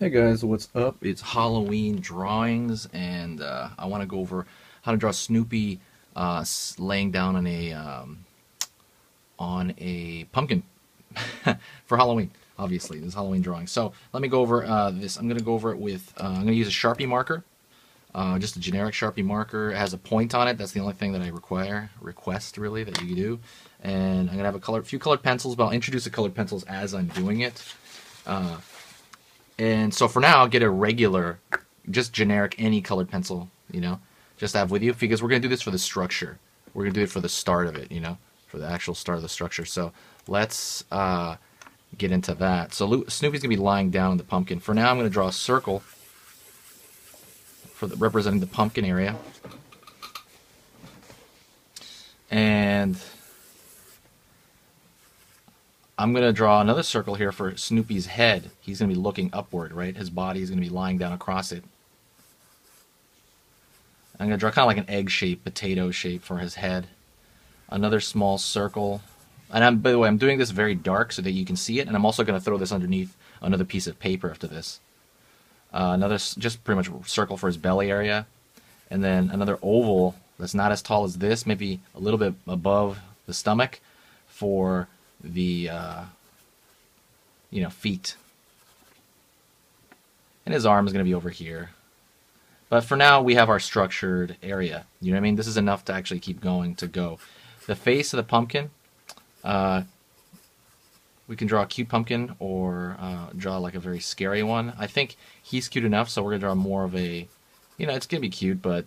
Hey guys, what's up? It's Halloween drawings, and I want to go over how to draw Snoopy laying down on a pumpkin for Halloween. Obviously, this is Halloween drawing. So let me go over this. I'm going to go over it with I'm going to use a Sharpie marker, just a generic Sharpie marker. It has a point on it. That's the only thing that I request really that you do. And I'm going to have a few colored pencils, but I'll introduce the colored pencils as I'm doing it. And so for now, I'll get a regular, just generic, any colored pencil, just to have with you, because we're going to do this for the structure. We're going to do it for the start of it, for the actual start of the structure. So let's get into that. So Snoopy's going to be lying down in the pumpkin. For now, I'm going to draw a circle representing the pumpkin area. And I'm going to draw another circle here for Snoopy's head. He's going to be looking upward, right? His body is going to be lying down across it. I'm going to draw kind of like an egg shape, potato shape for his head. Another small circle. And by the way, I'm doing this very dark so that you can see it. And I'm also going to throw this underneath another piece of paper after this. Another just pretty much circle for his belly area. And then another oval that's not as tall as this, maybe a little bit above the stomach for the feet, and his arm is going to be over here. But for now, we have our structured area. You know what I mean? This is enough to actually keep going to go. The face of the pumpkin, we can draw a cute pumpkin or draw like a very scary one. I think he's cute enough, so we're going to draw more of a, it's going to be cute, but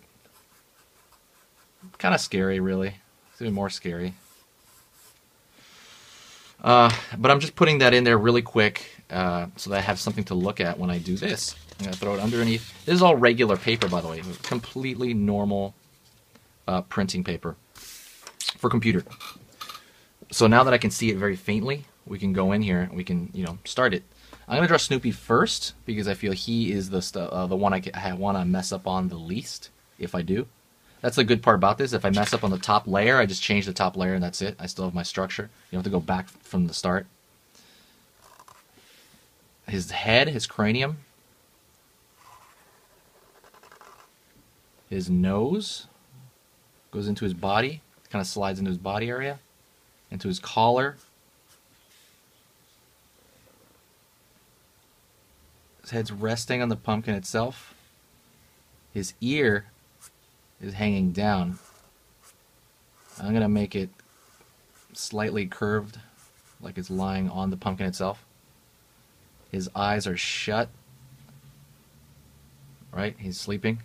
kind of scary, really. It's going to be more scary. But I'm just putting that in there really quick so that I have something to look at when I do this. I'm going to throw it underneath. This is all regular paper, by the way. Completely normal printing paper for computer. So now that I can see it very faintly, we can go in here and we can, start it. I'm going to draw Snoopy first because I feel he is the one I want to mess up on the least if I do. That's the good part about this. If I mess up on the top layer, I just change the top layer and that's it. I still have my structure. You don't have to go back from the start. His head, his cranium. His nose goes into his body. Kind of slides into his body area. Into his collar. His head's resting on the pumpkin itself. His ear is hanging down. I'm going to make it slightly curved, like it's lying on the pumpkin itself. His eyes are shut. Right? He's sleeping.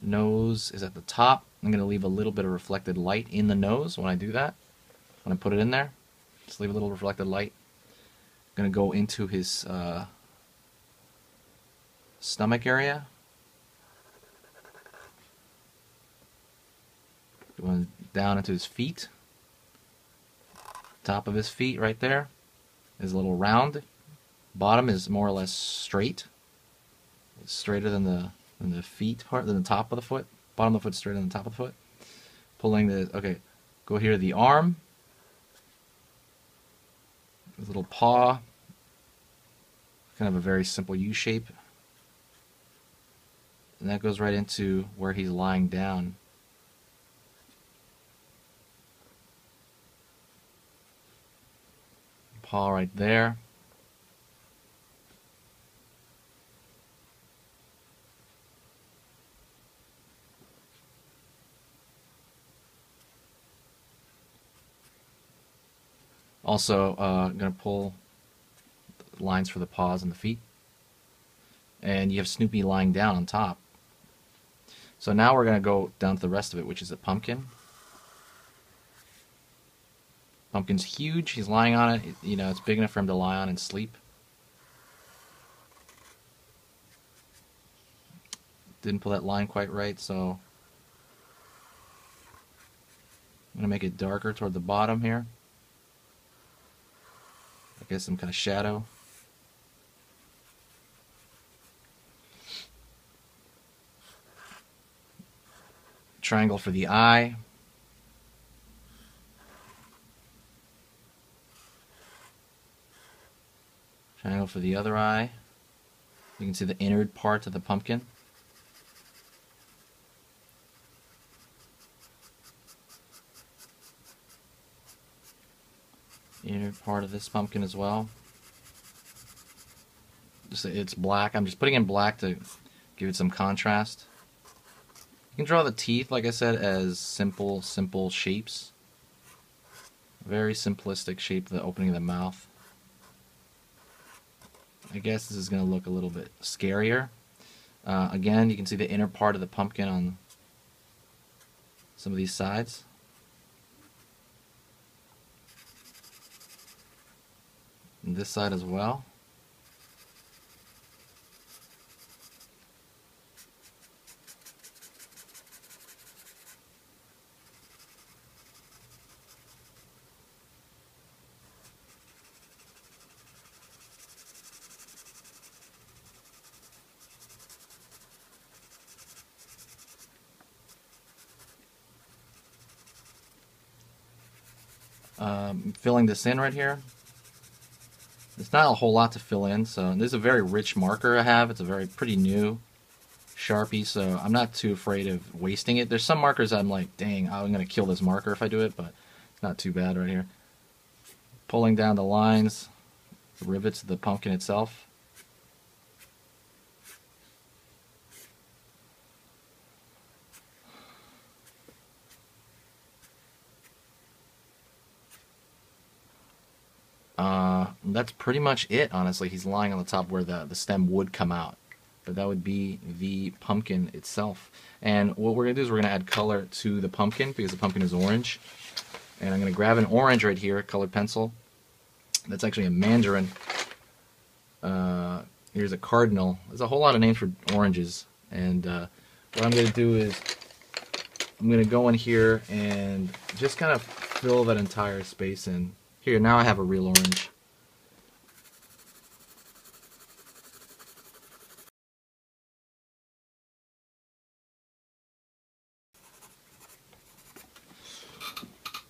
Nose is at the top. I'm going to leave a little bit of reflected light in the nose when I do that. When I put it in there, just leave a little reflected light. I'm going to go into his stomach area. Down into his feet. Top of his feet right there is a little round. Bottom is more or less straight. It's straighter than the feet part, than the top of the foot. Bottom of the foot straighter than the top of the foot. Pulling go here to the arm. His little paw. Kind of a very simple U shape. And that goes right into where he's lying down. Paw right there. Also, I'm going to pull lines for the paws and the feet. And you have Snoopy lying down on top. So now we're going to go down to the rest of it, which is a pumpkin. Pumpkin's huge. He's lying on it. It's big enough for him to lie on and sleep. Didn't pull that line quite right, so I'm going to make it darker toward the bottom here. I guess some kind of shadow. Triangle for the eye. Triangle for the other eye. You can see the innard part of the pumpkin. Inner part of this pumpkin as well. It's black. I'm just putting in black to give it some contrast. You can draw the teeth, like I said, as simple shapes. Very simplistic shape, the opening of the mouth. I guess this is going to look a little bit scarier. Again, you can see the inner part of the pumpkin on some of these sides. And this side as well. Filling this in right here. It's not a whole lot to fill in, so this is a very rich marker I have. It's a very pretty new Sharpie, so I'm not too afraid of wasting it. There's some markers I'm like, dang, I'm going to kill this marker if I do it, but it's not too bad right here. Pulling down the lines, the rivets of the pumpkin itself. That's pretty much it, honestly. He's lying on the top where the stem would come out. But that would be the pumpkin itself. And what we're going to do is we're going to add color to the pumpkin because the pumpkin is orange. And I'm going to grab an orange right here, colored pencil. That's actually a mandarin. Here's a cardinal. There's a whole lot of names for oranges. And what I'm going to do is I'm going to go in here and just kind of fill that entire space in. Here, now I have a real orange.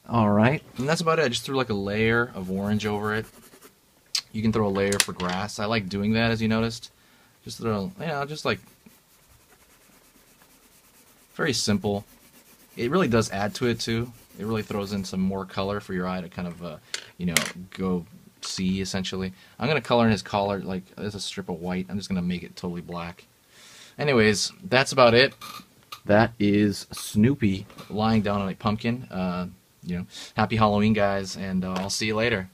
Alright, and that's about it. I just threw like a layer of orange over it. You can throw a layer for grass. I like doing that, as you noticed. Just throw, you know, just like very simple. It really does add to it too. It really throws in some more color for your eye to kind of, you know, go see essentially. I'm going to color in his collar like as a strip of white. I'm just going to make it totally black. Anyways, that's about it. That is Snoopy lying down on a pumpkin. You know, happy Halloween, guys, and I'll see you later.